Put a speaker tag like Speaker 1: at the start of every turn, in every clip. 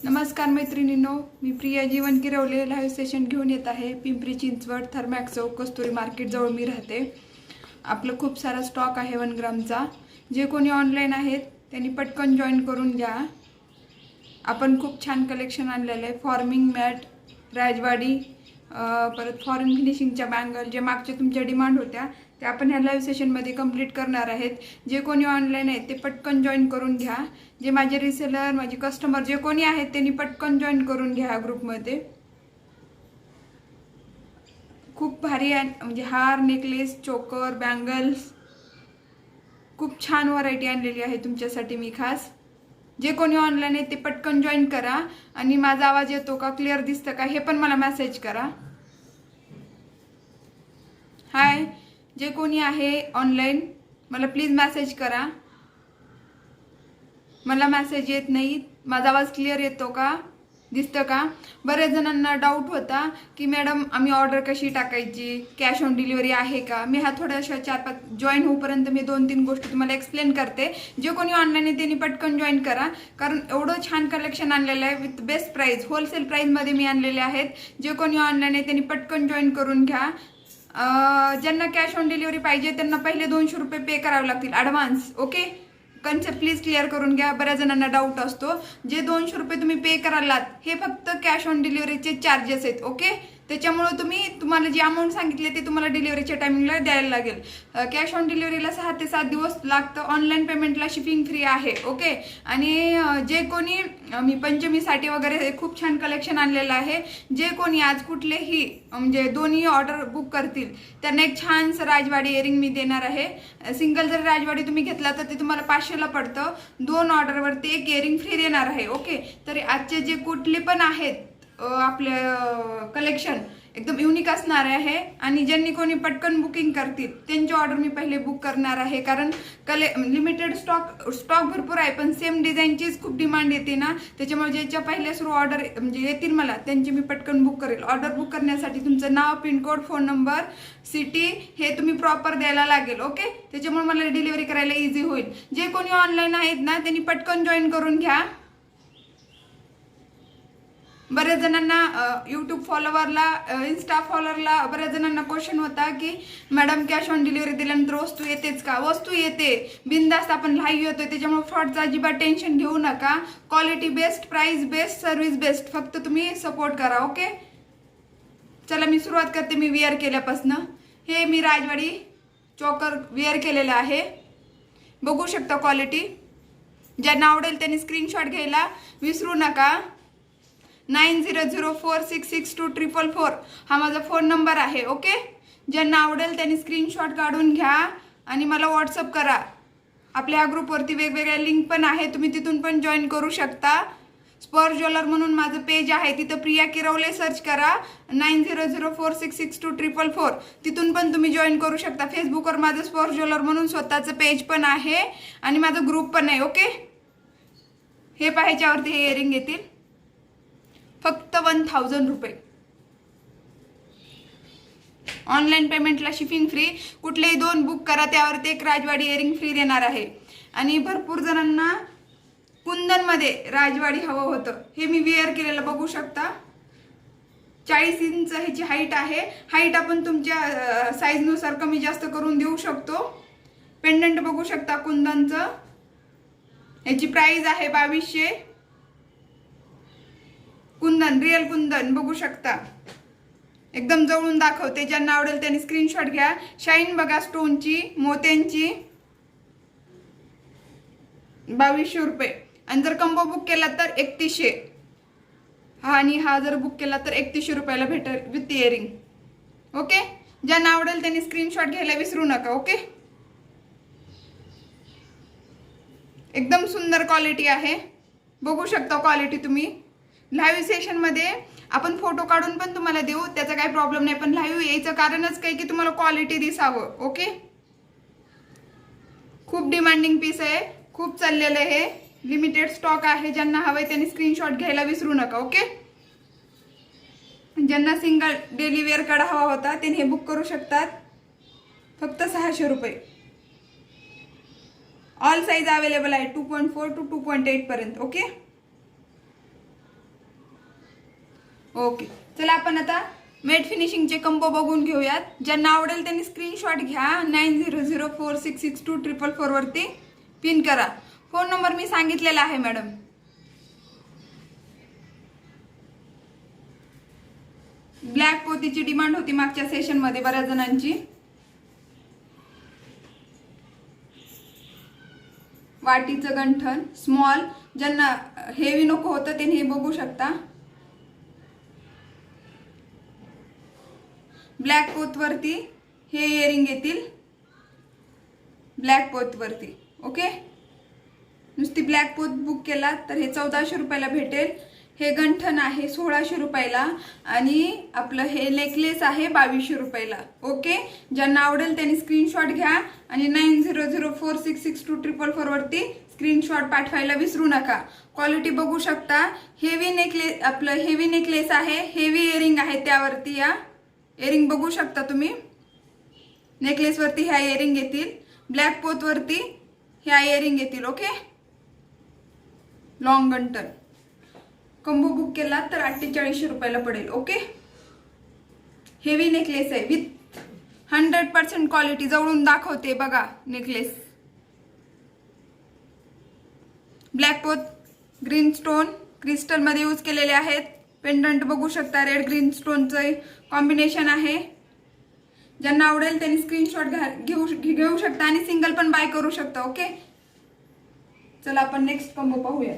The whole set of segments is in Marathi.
Speaker 1: नमस्कार मैत्रिणींनो, मी प्रिया जीवन गिरवले लाईव्ह सेशन घेऊन येत आहे. पिंपरी चिंचवड थर्मॅक्स चौक कस्तुरी मार्केट जवळ मी राहते. आपलं खूप सारा स्टॉक आहे 1 ग्रामचा. जे कोणी ऑनलाईन आहेत त्यांनी पटकन जॉईन करून घ्या. आपण खूप छान कलेक्शन आणलेलं आहे. फॉर्मिंग मॅट, राजवाडी, परत फॉरेन फिनिशिंगच्या बँगल, जे मागच्या तुमच्या डिमांड होत्या ते आपण ह्या लाईव्ह सेशनमध्ये कंप्लीट करणार आहेत. जे कोणी ऑनलाईन आहेत ते पटकन जॉईन करून घ्या. जे माझे रिसेलर, माझे कस्टमर जे कोणी आहेत त्यांनी पटकन जॉईन करून घ्या ह्या ग्रुपमध्ये. खूप भारी म्हणजे हार, नेकलेस, चोकर, बँगल्स, खूप छान व्हरायटी आणलेली आहे तुमच्यासाठी मी खास. जे कोणी ऑनलाईन आहे ते पटकन जॉईन करा. आणि माझा आवाज येतो का, क्लिअर दिसतं का हे पण मला मेसेज करा. हाय, जे कोणी आहे ऑनलाईन मला प्लीज मेसेज करा. मला मेसेज येत नाही. माझा आवाज क्लिअर येतो का, दिसतं का? बरेच जणांना डाऊट होता की मॅडम आम्ही ऑर्डर कशी टाकायची, कॅश ऑन डिलिव्हरी आहे का. मी हा थोड्याशा 4-5 जॉईन होईपर्यंत मी 2-3 गोष्टी तुम्हाला एक्सप्लेन करते. जे कोणी ऑनलाईन आहे त्यांनी पटकन जॉईन करा, कारण एवढं छान कलेक्शन आणलेलं आहे विथ बेस्ट प्राइस, होलसेल प्राइसमध्ये मी आणलेले आहेत. जे कोणी ऑनलाईन आहे त्यांनी पटकन जॉईन करून घ्या. ज्यांना कॅश ऑन डिलिव्हरी पाहिजे त्यांना पहिले 200 रुपये पे करावे लागतील advance. Okay, concept please clear करून घ्या. बऱ्याच जणांना डाऊट असतो. जे 200 रुपये तुम्ही पे करालात हे फक्त कॅश ऑन डिलिव्हरीचे चार्जेस आहेत. ओके, त्याच्यामुळे तुम्हाला जी अमाऊंट सांगितली ते तुम्हाला डिलिव्हरीच्या टायमिंगला द्यायला लागेल. कॅश ऑन डिलिव्हरीला 6 ते 7 दिवस लागतं. ऑनलाईन पेमेंटला शिपिंग फ्री आहे. ओके, आणि जे कोणी मी पंचमीसाठी वगैरे खूप छान कलेक्शन आणलेलं आहे. जे कोणी आज कुठलेही म्हणजे दोन्ही ऑर्डर बुक करतील त्यांना एक छानसं राजवाडी इयरिंग मी देणार आहे. सिंगल जर राजवाडी तुम्ही घेतला तर ते तुम्हाला 500ला पडतं. 2 ऑर्डरवरती एक इयरिंग फ्री देणार आहे. ओके, तर आजचे जे कुठले पण आहेत आपले कलेक्शन एकदम युनिक असणार आहे. आणि ज्यांनी कोणी पटकन बुकिंग करतील त्यांची ऑर्डर मी पहिले बुक करणार आहे, कारण लिमिटेड स्टॉक भरपूर आहे पण सेम डिझाईनचीच खूप डिमांड येते ना. त्याच्यामुळे ज्याच्या पहिल्या सुरू ऑर्डर म्हणजे येतील मला त्यांची मी पटकन बुक करेल. ऑर्डर बुक करण्यासाठी तुमचं नाव, पिनकोड, फोन नंबर, सिटी हे तुम्ही प्रॉपर द्यायला लागेल. ओके, त्याच्यामुळे मला डिलिव्हरी करायला इझी होईल. जे कोणी ऑनलाईन आहेत ना त्यांनी पटकन जॉईन करून घ्या. बऱ्याच जणांना यूट्यूब फॉलोअरला, इन्स्टा फॉलोअरला बऱ्याच जणांना क्वेश्चन होता की मॅडम कॅश ऑन डिलिव्हरी दिल्यानंतर वस्तू येतेच का. वस्तू येते, बिनधास्त आपण लाईव्ह येतोय, त्याच्यामुळे फ्रॉडचं अजिबात टेन्शन घेऊ नका. Quality best, price best, service best, फक्त तुम्ही सपोर्ट करा. ओके, चला मी सुरुवात करते. मी वेअर केल्यापासून हे मी राजवाडी चोकर वेअर केलेलं आहे. बघू शकता क्वालिटी. ज्यांना आवडेल त्यांनी स्क्रीनशॉट घ्यायला विसरू नका. 9004662444 हा माझा फोन नंबर आहे. ओके, ज्यांना आवडेल त्यांनी स्क्रीनशॉट काढून घ्या आणि मला व्हॉट्सअप करा. आपल्या ह्या ग्रुपवरती वेगवेगळ्या लिंक पण आहे, तुम्ही तिथून पण जॉईन करू शकता. स्पर ज्वेलर म्हणून माझं पेज आहे, तिथं प्रिया किरवले सर्च करा. 9004662444 तिथून पण तुम्ही जॉईन करू शकता. फेसबुकवर माझं स्पर ज्वेलर म्हणून स्वतःचं पेज पण आहे आणि माझा ग्रुप पण आहे. ओके, हे पाहायच्यावरती हे इयरिंग येतील फक्त 1000 रुपये. ऑनलाईन पेमेंटला शिपिंग फ्री. कुठलेही 2 बुक करा त्यावरती एक राजवाडी इयरिंग फ्री देणार आहे. आणि भरपूर जणांना कुंदनमध्ये राजवाडी हवं होतं. हे मी वेअर केलेलं बघू शकता. 40 इंच ह्याची हाईट आहे. हाईट आपण तुमच्या साईजनुसार कमी जास्त करून देऊ शकतो. पेंडंट बघू शकता कुंदनचं. याची प्राइस आहे 2200. कुंदन, रिअल कुंदन बघू शकता. एकदम जवळून दाखवते. ज्यांना आवडेल त्यांनी स्क्रीनशॉट घ्या. शाईन बघा स्टोनची, मोत्यांची. 2200 रुपये. आणि जर कंबो बुक केला तर 3100. हा आणि हा जर बुक केला तर 3100 रुपयाला भेटेल विथ इयरिंग. ओके, ज्यांना आवडेल त्यांनी स्क्रीनशॉट घ्यायला विसरू नका. ओके, एकदम सुंदर क्वालिटी आहे. बघू शकता क्वालिटी तुम्ही. लाईव्ह सेशनमध्ये आपण फोटो काढून पण तुम्हाला देऊ, त्याचा काही प्रॉब्लेम नाही, पण लाईव्ह यायचं कारणच काही की तुम्हाला क्वालिटी दिसावं. ओके, खूप डिमांडिंग पीस आहे, खूप चाललेलं आहे. लिमिटेड स्टॉक आहे. ज्यांना हवंय त्यांनी स्क्रीनशॉट घ्यायला विसरू नका. ओके, ज्यांना सिंगल डेली वेअर कडा हवा होता त्यांनी हे बुक करू शकतात. फक्त 600 रुपये. ऑल साइज अवेलेबल आहे 2.4 to 2.8 पर्यंत. ओके, ओके, चला आपण आता मॅट फिनिशिंगचे कंबो बघून घेऊयात. ज्यांना आवडेल त्यांनी स्क्रीनशॉट घ्या. 9004662444 वरती पिन करा. फोन नंबर मी सांगितलेला आहे मॅडम. ब्लॅक पोतीची डिमांड होती मागच्या सेशन मध्ये बऱ्याच जणांची. वाटीचं गंठन स्मॉल, ज्यांना हेवी नको होतं त्यांनी हे बघू शकता. ब्लॅक पोत वरती हे इयरिंग येतील. ब्लॅक पोत वरती ओके. नुसती ब्लॅक पोत बुक केला तर हे 1400 रुपयाला भेटेल. हे गंठन आहे 1600 रुपयाला आणि आपलं हे नेकलेस आहे 2200 रुपयाला. ओके, ज्यांना आवडेल त्यांनी स्क्रीनशॉट घ्या आणि 9004662444 वरती स्क्रीनशॉट पाठवायला विसरू नका. क्वालिटी बघू शकता. हेवी नेकलेस, आपलं हेवी नेकलेस आहे, हेवी इयरिंग आहे त्यावरती. या इयरिंग बघू शकता तुम्ही. नेकलेस वरती ह्या इयरिंग येतील. ब्लॅक पोत वरती ह्या इयरिंग येतील. Okay, long Gantan combo book केला तर 4800 रुपयाला पडेल. ओके, हेवी नेकलेस आहे विथ 100% क्वालिटी. जवळून दाखवते बघा नेकलेस. ब्लॅक पोत, ग्रीन स्टोन क्रिस्टल मध्ये यूज केलेले आहेत. पेंडंट बघू शकता, रेड ग्रीन स्टोनचं कॉम्बिनेशन आहे. ज्यांना आवडेल त्यांनी स्क्रीनशॉट घेऊ शकता आणि सिंगल पण बाय करू शकता. ओके, चला आपण नेक्स्ट कंबो पाहूया.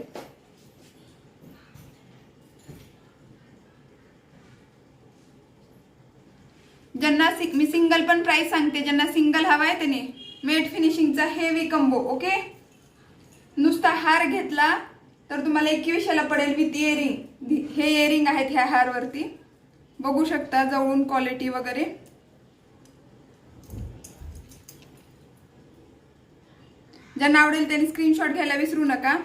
Speaker 1: ज्यांना मी सिंगल पण प्राइस सांगते, ज्यांना सिंगल हवाय त्यांनी मॅट फिनिशिंगचा हेवी कंबो. ओके, नुसता हार घेतला तर तुम्हाला 2100ला पडेल विथ इयरिंग. हे इयरिंग आहेत ह्या हार वरती बघू शकता, जवळून क्वालिटी वगैरे. ज्यांना आवडेल त्यांनी स्क्रीनशॉट घ्यायला विसरू नका.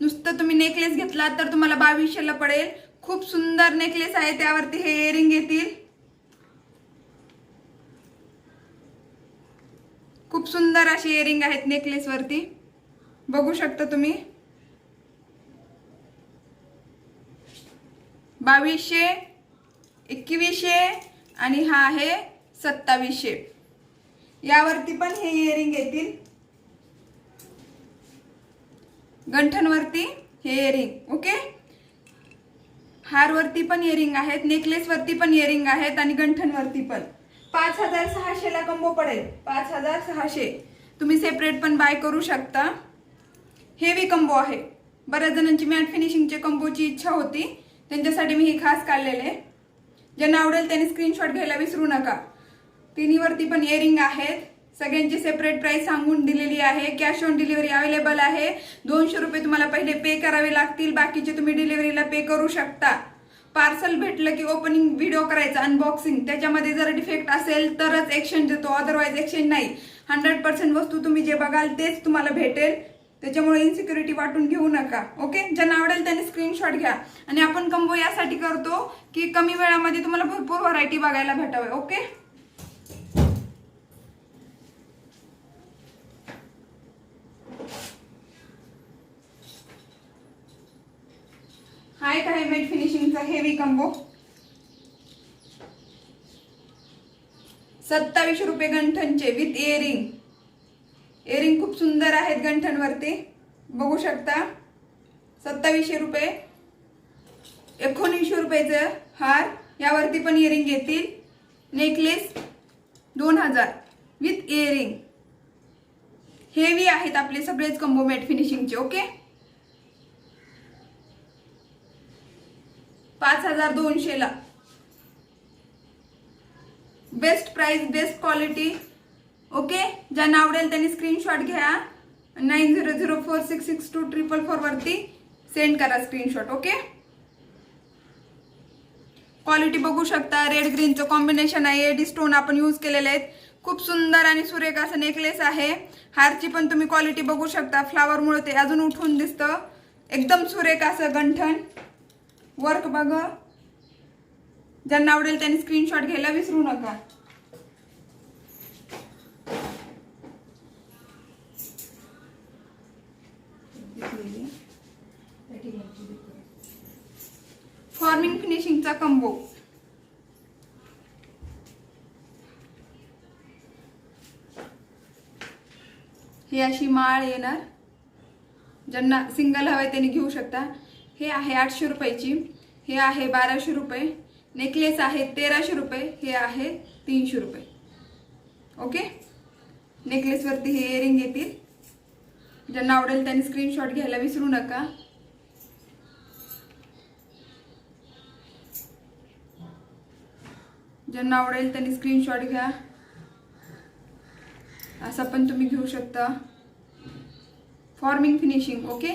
Speaker 1: नुसतं तुम्ही नेकलेस घेतला तर तुम्हाला 2200ला पडेल. खूप सुंदर नेकलेस आहे, त्यावरती हे इयरिंग येतील. खूप सुंदर अशी इयरिंग आहेत नेकलेस वरती बघू शकता तुम्ही. 2200, 2100 आणि हा आहे 2700. यावरती पण हे इयरिंग येतील. गंठन वरती हे इयरिंग. ओके, हार वरती पण इयरिंग आहेत, नेकलेस वरती पण इयरिंग आहेत आणि गंठन वरती पण. 5600ला कंबो पडेल. 5600 तुम्ही सेपरेट पण बाय करू शकता. हेवी कंबो आहे. बऱ्याच जणांची मॅट फिनिशिंगचे कंबोची इच्छा होती, त्यांच्यासाठी मी हे खास काढलेले. ज्यांना आवडेल त्यांनी स्क्रीनशॉट घ्यायला विसरू नका. तिन्हीवरती पण इयरिंग आहेत. सगळ्यांची सेपरेट प्राइस सांगून दिलेली आहे. कॅश ऑन डिलिव्हरी अवेलेबल आहे. 200 रुपये तुम्हाला पहिले पे करावे लागतील, बाकीचे तुम्ही डिलिव्हरीला पे करू शकता. पार्सल भेटलं की ओपनिंग व्हिडिओ करायचा, अनबॉक्सिंग. त्याच्यामध्ये जर डिफेक्ट असेल तरच एक्सचेंज देतो, अदरवाईज एक्सचेंज नाही. 100% वस्तू तुम्ही जे बघाल तेच तुम्हाला भेटेल. त्याच्यामुळे इन्सिक्युरिटी वाटून घेऊ नका. ओके, ज्यांना आवडेल त्यांनी स्क्रीनशॉट घ्या. आणि आपण कंबो यासाठी करतो की कमी वेळामध्ये तुम्हाला भरपूर व्हरायटी बघायला भेटावे. ओके, हा एक आहे मॅट फिनिशिंगचा हेवी कंबो. 2700 रुपये गंठनचे विथ इयरिंग. इयरिंग खूप सुंदर आहेत गंठन वरती बघू शकता. 2700 रुपये. 1900 रुपयाचं हार, यावरती पण इयरिंग येतील. Necklace 2000 with earring. हेवी आहेत आपले सगळेच कंबो मॅट फिनिशिंगचे. ओके, 5200ला. Best price, best quality. Okay, ज्यांना आवडेल त्यांनी स्क्रीनशॉट घ्या. 9004662444 वरती सेंड करा स्क्रीनशॉट. ओके, क्वालिटी बघू शकता. रेड ग्रीनचं कॉम्बिनेशन आहे. एडी स्टोन आपण यूज केलेले आहेत. खूप सुंदर आणि सुरेख असं नेकलेस आहे. हारची पण तुम्ही क्वालिटी बघू शकता. फ्लावरमुळे ते अजून उठून दिसतं. एकदम सुरेख असं गंठन वर्क बघा. ज्यांना आवडेल त्यांनी स्क्रीनशॉट घ्यायला विसरू नका. Forming फिनिशिंगचा combo. ही अशी माळ येणार. ज्यांना सिंगल हवे त्यांनी घेऊ शकता. हे आहे 800 रुपयाची. हे आहे 1200 रुपये. नेकलेस आहे 1300 रुपये. हे आहे 300 रुपये. ओके. नेकलेसवरती हे इयरिंग येतील. ज्यांना आवडेल त्यांनी स्क्रीनशॉट घ्यायला विसरू नका. ज्यांना आवडेल त्यांनी स्क्रीनशॉट घ्या. असं पण तुम्ही घेऊ शकता. Forming finishing. ओके.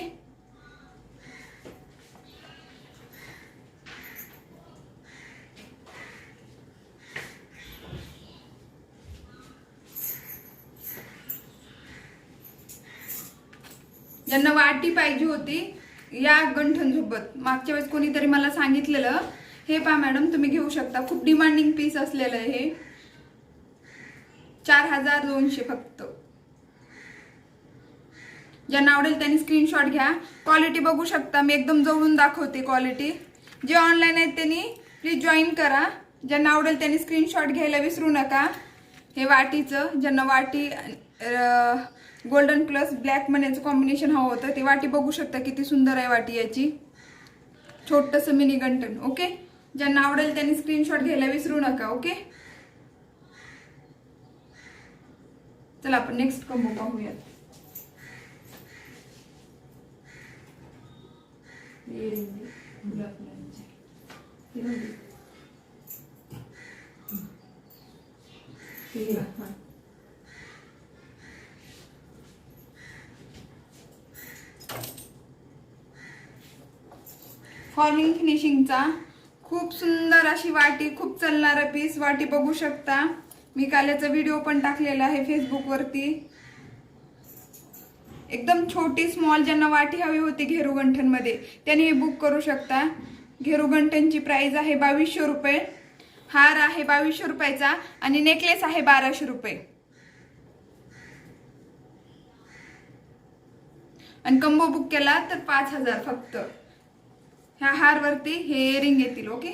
Speaker 1: ज्यांना वाटी पाहिजे होती या गंठन सोबत, मागच्या वेळेस कोणीतरी मला सांगितलेलं, हे पहा मॅडम तुम्ही घेऊ शकता. खूप डिमांडिंग पीस असलेलं आहे हे. 4200 फक्त. ज्यांना आवडेल त्यांनी स्क्रीनशॉट घ्या. क्वालिटी बघू शकता. मी एकदम जवळून दाखवते क्वालिटी. जे ऑनलाईन आहेत त्यांनी प्लीज जॉईन करा. ज्यांना आवडेल त्यांनी स्क्रीनशॉट घ्यायला विसरू नका. हे वाटीचं, ज्यांना वाटी गोल्डन प्लस ब्लॅक मनीचं कॉम्बिनेशन हवं होतं ती वाटी बघू शकता. किती सुंदर आहे वाटी याची. छोटंसं मिनी गंठन. ओके. ज्यांना आवडेल त्यांनी स्क्रीनशॉट घ्यायला विसरू नका. ओके. चला आपण नेक्स्ट कॉम्बो पाहूयात. फॉर्मिंग फिनिशिंगचा खूप सुंदर अशी वाटी, खूप चालणारा पीस. वाटी बघू शकता. मी काल याचा व्हिडिओ पण टाकलेला आहे फेसबुकवरती. एकदम छोटी स्मॉल ज्यांना वाटी हवी होती घेरू गंठनमध्ये त्यांनी हे बुक करू शकता. घेरू गंठनची प्राइस आहे 2200 रुपये. हार आहे 2200 रुपयाचा आणि नेकलेस आहे 1200 रुपये. आणि कंबो बुक केला तर 5000 फक्त. ह्या हारवरती हे इयरिंग येतील. ओके.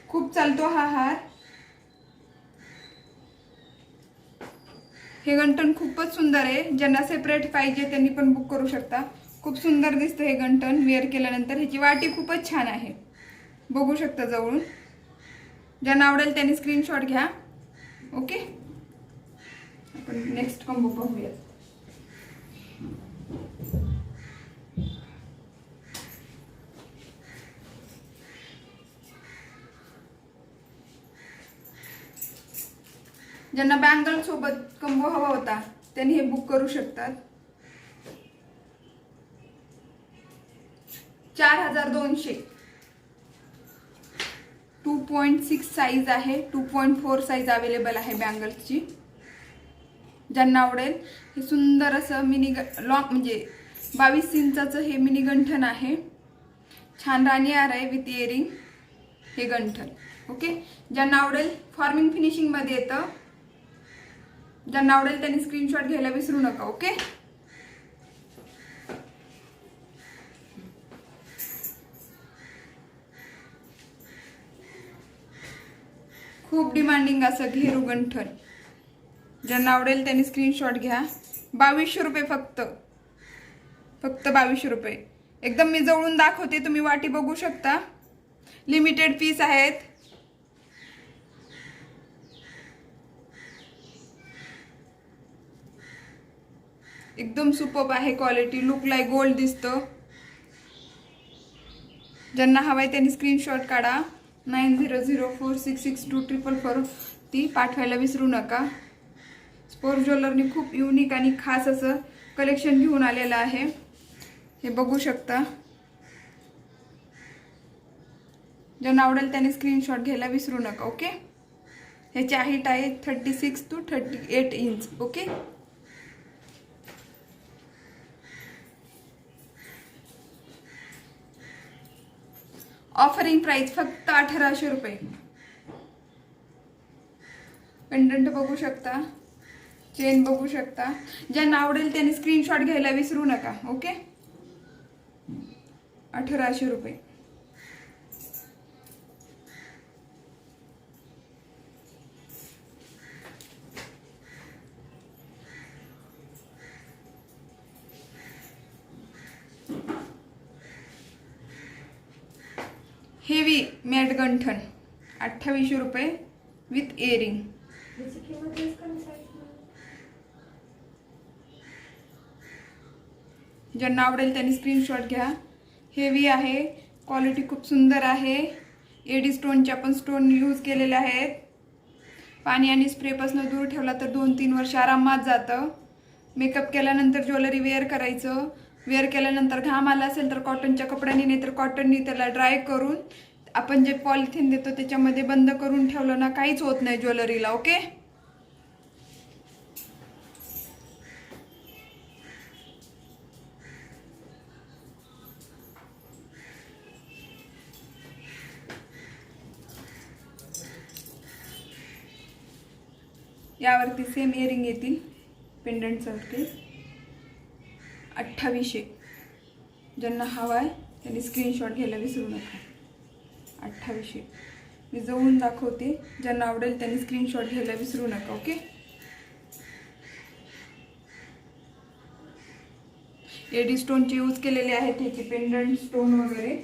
Speaker 1: खूप चालतो हा हार. हे गंठन खूपच सुंदर आहे. ज्यांना सेपरेट पाहिजे त्यांनी पण बुक करू शकता. खूप सुंदर दिसतं हे गंठन वेअर केल्यानंतर. ह्याची वाटी खूपच छान आहे. बघू शकता जवळून. ज्यांना आवडेल त्यांनी स्क्रीनशॉट घ्या. ओके. आपण नेक्स्ट कॉम्बो पाहूया. ज्यांना बँगल सोबत कंबो हवा होता त्यांनी हे बुक करू शकतात. 4200. 2.6 साईज आहे. 2.4 साईज अवेलेबल आहे बँगल्सची. ज्यांना आवडेल हे सुंदर असं मिनी लॉंग म्हणजे 22 इंचाचं हे मिनी गंठन आहे. छान राणी हार आहे विथ इयरिंग हे गंठन. ओके. ज्यांना आवडेल फॉर्मिंग फिनिशिंग मध्ये येतं. ज्यांना आवडेल त्यांनी स्क्रीनशॉट घ्यायला विसरू नका. ओके. खूप डिमांडिंग असं घेरू गंठन. ज्यांना आवडेल त्यांनी स्क्रीनशॉट घ्या. 2200 रुपये फक्त. फक्त 2200 रुपये. एकदम मी जवळून दाखवते. तुम्ही वाटी बघू शकता. लिमिटेड पीस आहेत. एकदम सुपर्ब आहे क्वालिटी. लुक लाईक गोल्ड दिसतं. ज्यांना हवाय त्यांनी स्क्रीनशॉट काढा. 9004662444 ती पाठवायला विसरू नका. स्पोर ज्वेलरनी खूप युनिक आणि खास असं कलेक्शन घेऊन आलेलं आहे. हे बघू शकता. ज्यांना आवडेल त्यांनी स्क्रीनशॉट घ्यायला विसरू नका. ओके. ह्याची हाईट आहे 36 to 38 inch. Okay. Offering price फक्त 1800 रुपये. पेंडंट बघू शकता. चेन बघू शकता. ज्यांना आवडेल त्यांनी स्क्रीनशॉट घ्यायला विसरू नका. ओके. 1800 रुपये. हेवी मॅट गंठन 2800 रुपये विथ इयरिंग. ज्यांना आवडेल त्यांनी स्क्रीनशॉट घ्या. हेवी आहे, क्वालिटी खूप सुंदर आहे. एडी स्टोनच्या पण स्टोन यूज केलेले आहेत. पाणी आणि स्प्रेपासून दूर ठेवला तर 2-3 वर्ष आरामात जातं. मेकअप केल्यानंतर ज्वेलरी वेअर करायचं. वेअर केल्यानंतर घाम आला असेल तर कॉटनच्या कपड्यांनी नाही तर कॉटननी त्याला ड्राय करून आपण जे पॉलिथिन देतो त्याच्यामध्ये बंद करून ठेवलं ना काहीच होत नाही ज्वेलरीला. ओके. यावरती सेम इयरिंग येतील पेंडंटसारखे. 2800. ज्यांना हवा आहे त्यांनी स्क्रीनशॉट घ्यायला विसरू नका. 2800 मी जवळून दाखवते. ज्यांना आवडेल त्यांनी स्क्रीनशॉट घ्यायला विसरू नका. ओके. एडी स्टोनचे यूज केलेले आहेत ह्याचे पेंडंट स्टोन वगैरे.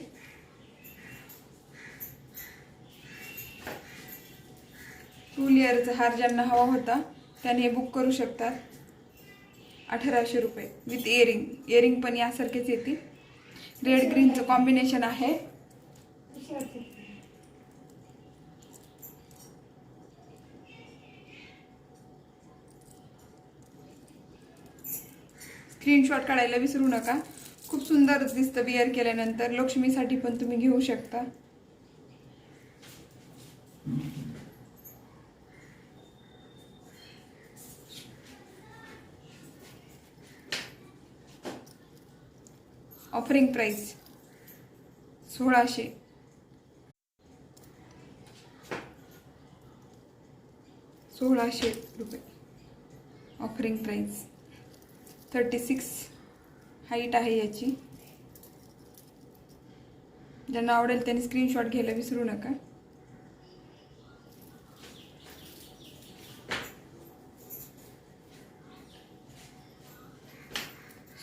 Speaker 1: फुल इयरचा हार ज्यांना हवा होता त्याने हे बुक करू शकतात. 1800 रुपये विथ इयरिंग. इयरिंग पण यासारखेच येतील. रेड ग्रीनचं कॉम्बिनेशन आहे. स्क्रीनशॉट काढायला विसरू नका. खूप सुंदर दिसतं वेअर केल्यानंतर. लक्ष्मीसाठी पण तुम्ही घेऊ शकता. Offering price 1600. रुपये ऑफरिंग प्राइस. 36 हाईट आहे याची. ज्यांना आवडेल त्यांनी स्क्रीनशॉट घ्यायला विसरू नका.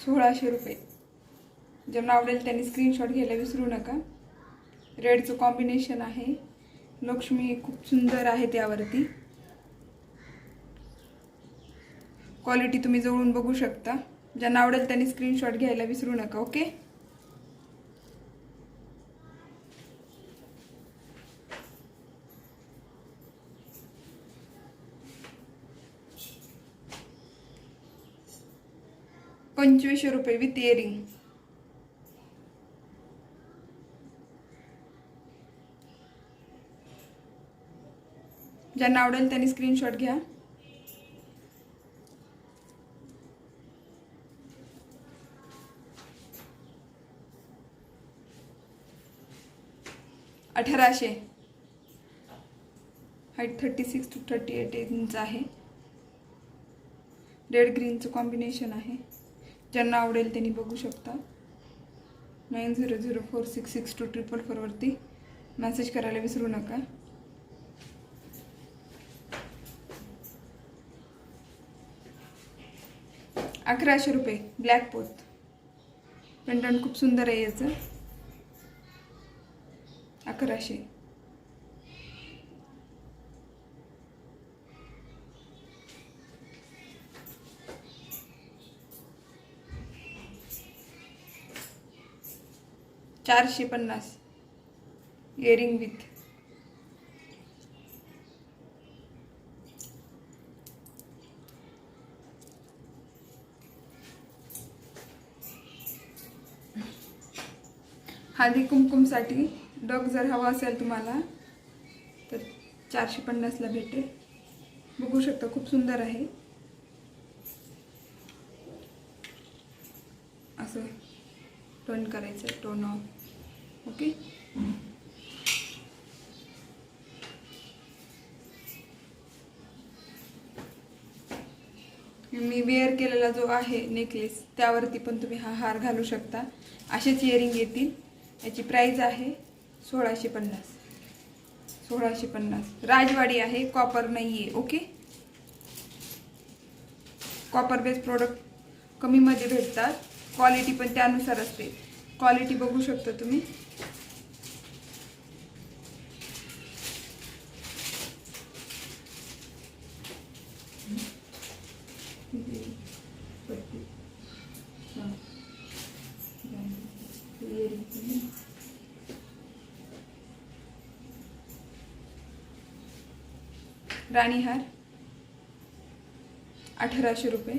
Speaker 1: ₹1600. ज्यांना आवडेल त्यांनी स्क्रीनशॉट घ्यायला विसरू नका. रेडचं कॉम्बिनेशन आहे. लक्ष्मी खूप सुंदर आहे त्यावरती. क्वालिटी तुम्ही जवळून बघू शकता. ज्यांना आवडेल त्यांनी स्क्रीनशॉट घ्यायला विसरू नका. ओके. ₹2500 with earring. ज्यांना आवडेल त्यांनी स्क्रीनशॉट घ्या. $1800. हाईट 36 to 38 इंच आहे. रेड ग्रीनचं कॉम्बिनेशन आहे. ज्यांना आवडेल त्यांनी बघू शकता. 9004662444 वरती मेसेज करायला विसरू नका. ₹1100. ब्लॅक पोत पेंडंट खूप सुंदर आहे याचं. 1100. $450. Earring with. हळदी कुमकुमसाठी डग जर हवा असेल तुम्हाला तर 450ला भेटेल. बघू शकता खूप सुंदर आहे. असं टर्न करायचं. Tone off. ओके. मी वेअर केलेला जो आहे नेकलेस त्यावरती पण तुम्ही हा हार घालू शकता. असेच इयरिंग येतील. याची प्राइस आहे 1650. 1650. राजवाडी आहे, कॉपर नाही आहे. ओके, कॉपर बेस प्रोडक्ट कमीमध्ये भेटतात. क्वालिटी पण त्यानुसार असते. क्वालिटी बघू शकता तुम्ही. राणीहार 1800 रुपये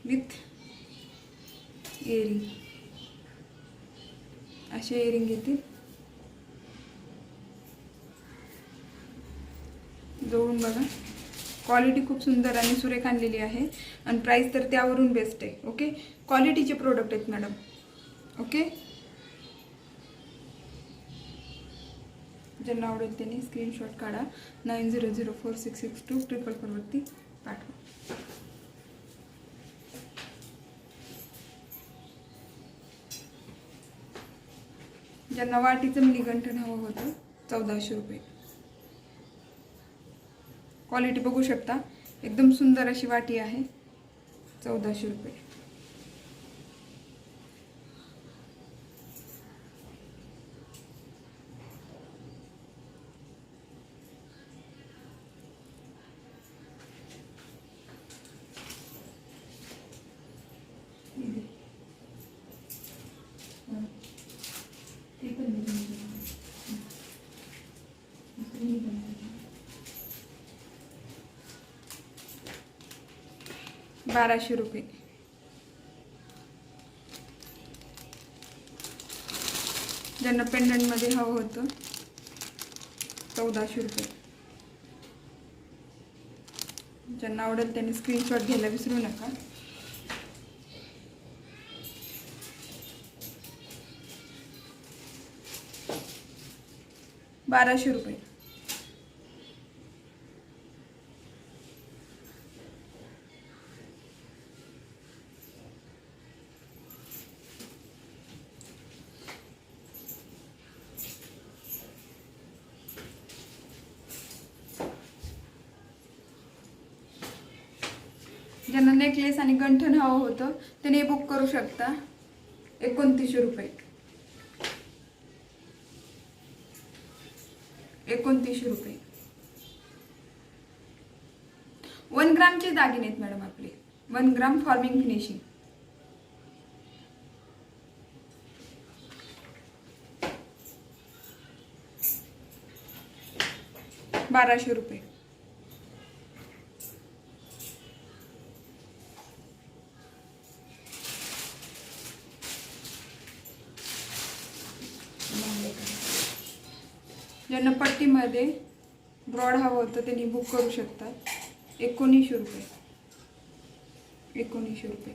Speaker 1: विथ इयरिंग. असे इयरिंग येतील. जोडून बघा. क्वालिटी खूप सुंदर आणि सुरेख आणलेली आहे आणि प्राइस तर त्यावरून बेस्ट आहे. ओके, क्वालिटीचे प्रोडक्ट आहेत मॅडम. ओके, ज्यांना आवडेल त्यांनी स्क्रीनशॉट काढा. 9004662444 वरती पाठवा. ज्यांना वाटीचं मिनी गंठण हवं होतं 1400 रुपये. क्वालिटी बघू शकता. एकदम सुंदर अशी वाटी आहे. 1400 रुपये. ₹1200 रुपये. ज्यांना पेंडंटमध्ये हवं होतं 1400 रुपये. ज्यांना आवडेल त्यांनी स्क्रीनशॉट घ्यायला विसरू नका. ₹1200 रुपये. ज्यांना नेकलेस आणि गंठण हवं होतं त्याने बुक करू शकता. 2900 रुपये. 2900 रुपये. 1 ग्रामचे दागिने आहेत मॅडम आपले. 1 ग्राम फॉर्मिंग फिनिशिंग. ₹1200 रुपये. ज्यांना पट्टीमध्ये ब्रॉड हवं होतं त्यांनी बुक करू शकतात. 1900 रुपये. 1900 रुपये.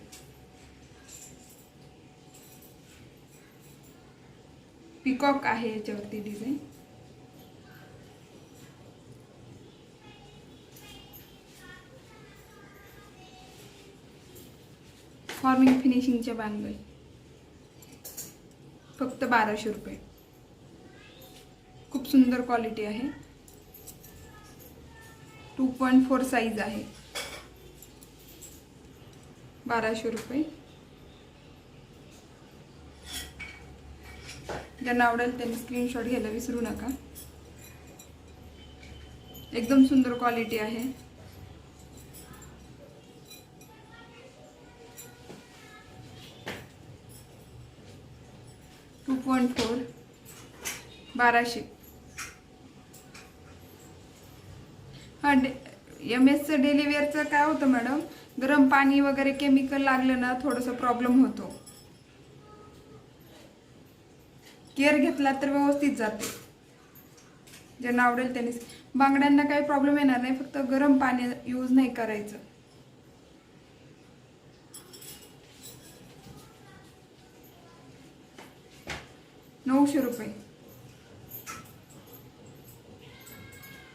Speaker 1: पिकॉक आहे याच्यावरती डिझाईन. फॉर्मिंग फिनिशिंगच्या बँगल फक्त 1200 रुपये. खूप सुंदर क्वालिटी आहे. 2.4 साईज आहे. 1200 रुपये. ज्यांना आवडेल त्यांनी स्क्रीनशॉट घ्यायला विसरू नका. एकदम सुंदर क्वालिटी आहे. .4 1200. हा MS डेली वेअरचं काय होतं मॅडम, गरम पाणी वगैरे केमिकल लागलं ना थोडंसं प्रॉब्लेम होतो. केअर घेतला तर व्यवस्थित जाते. ज्यांना आवडेल त्यांनी. बांगड्यांना काही प्रॉब्लेम येणार नाही, फक्त गरम पाणी यूज नाही करायचं. ₹900 रुपये.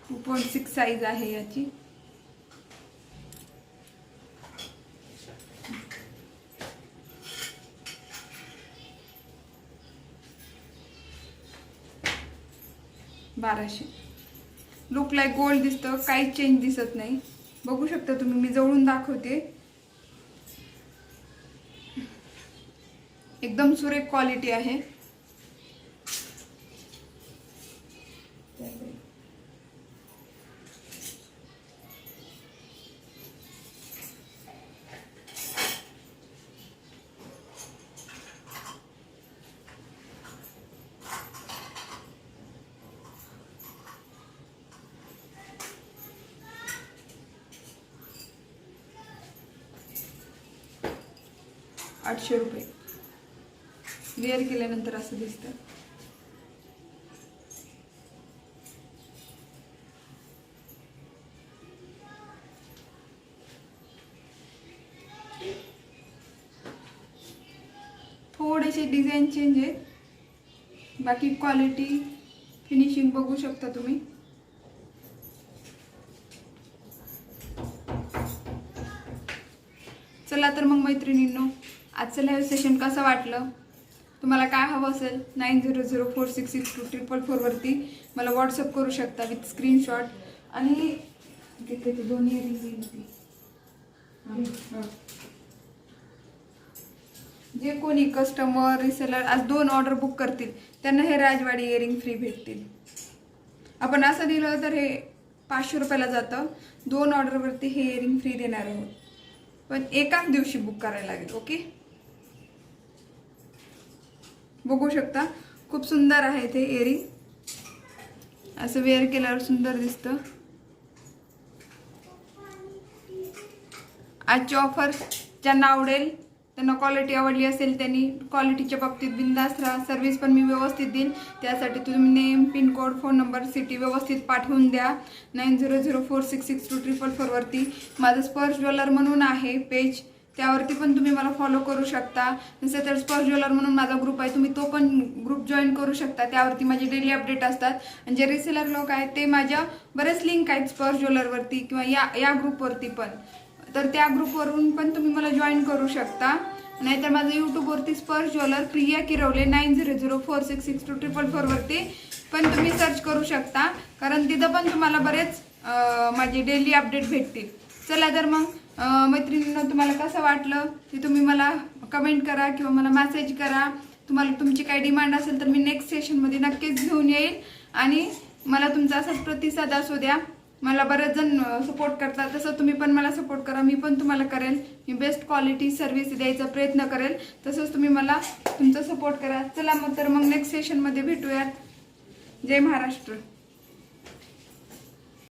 Speaker 1: 2.6 साईज आहे याची. 1200. लुक लाईक गोल्ड दिसतं, काहीच चेंज दिसत नाही. बघू शकता तुम्ही, मी जवळून दाखवते. एकदम सुरेख क्वालिटी आहे. ₹800 वेअर केल्यानंतर असं दिसतं. थोडेसे डिझाईन चेंज आहेत, बाकी क्वालिटी फिनिशिंग बघू शकता तुम्ही. चला तर मग मैत्रिणींनो, आजचं लाईव्ह सेशन कसं वाटलं, तुम्हाला काय हवं असेल 9004662444 वरती मला व्हॉट्सअप करू शकता विथ स्क्रीनशॉट. आणि तिथे ते दोन्ही जे कोणी कस्टमर रिसेलर आज 2 ऑर्डर बुक करतील त्यांना हे राजवाडी इयरिंग फ्री भेटतील. आपण असं दिलं तर हे ₹500 जातं. 2 ऑर्डरवरती हे इयरिंग फ्री देणार आहोत, पण एकाच दिवशी बुक करायला लागेल. ओके, बघू शकता खूप सुंदर आहे ते इयरिंग. असं वेअर केल्यावर सुंदर दिसतं. आजची ऑफर ज्यांना आवडेल, त्यांना क्वालिटी आवडली असेल त्यांनी क्वालिटीच्या बाबतीत बिंदास राहा. सर्व्हिस पण मी व्यवस्थित देईन. त्यासाठी तुम्ही name, pincode, phone number, city व्यवस्थित पाठवून द्या. 9004662444 वरती माझं स्पर्श ज्वेलर म्हणून आहे पेज, त्यावरती पण तुम्ही मला फॉलो करू शकता. जसं तर स्पर्श ज्वेलर म्हणून माझा ग्रुप आहे, तुम्ही तो पण ग्रुप जॉईन करू शकता. त्यावरती माझे डेली अपडेट असतात. आणि जे रिसेलर लोक आहेत ते माझ्या बरेच लिंक आहेत स्पर्श ज्वेलरवरती किंवा या ग्रुपवरती पण, तर त्या ग्रुपवरून पण तुम्ही मला जॉईन करू शकता. नाहीतर माझं यूट्यूबवरती स्पर्श ज्वेलर प्रिया किरवले 9004662444 वरती पण तुम्ही सर्च करू शकता, कारण तिथं पण तुम्हाला बरेच माझे डेली अपडेट भेटतील. चला तर मग मैत्रिणींनो, तुम्हाला कसं वाटलं ते तुम्ही मला कमेंट करा किंवा मला मेसेज करा. तुम्हाला तुमची काही डिमांड असेल तर मी नेक्स्ट सेशनमध्ये नक्कीच घेऊन येईल. आणि मला तुमचा असाच प्रतिसाद असू द्या. मला बरेच जण सपोर्ट करतात, तसं तुम्ही पण मला सपोर्ट करा. मी पण तुम्हाला करेल, मी बेस्ट क्वालिटी सर्व्हिस द्यायचा प्रयत्न करेल. तसंच तुम्ही मला तुमचा सपोर्ट करा. चला मग तर मग नेक्स्ट सेशनमध्ये भेटूयात. जय महाराष्ट्र.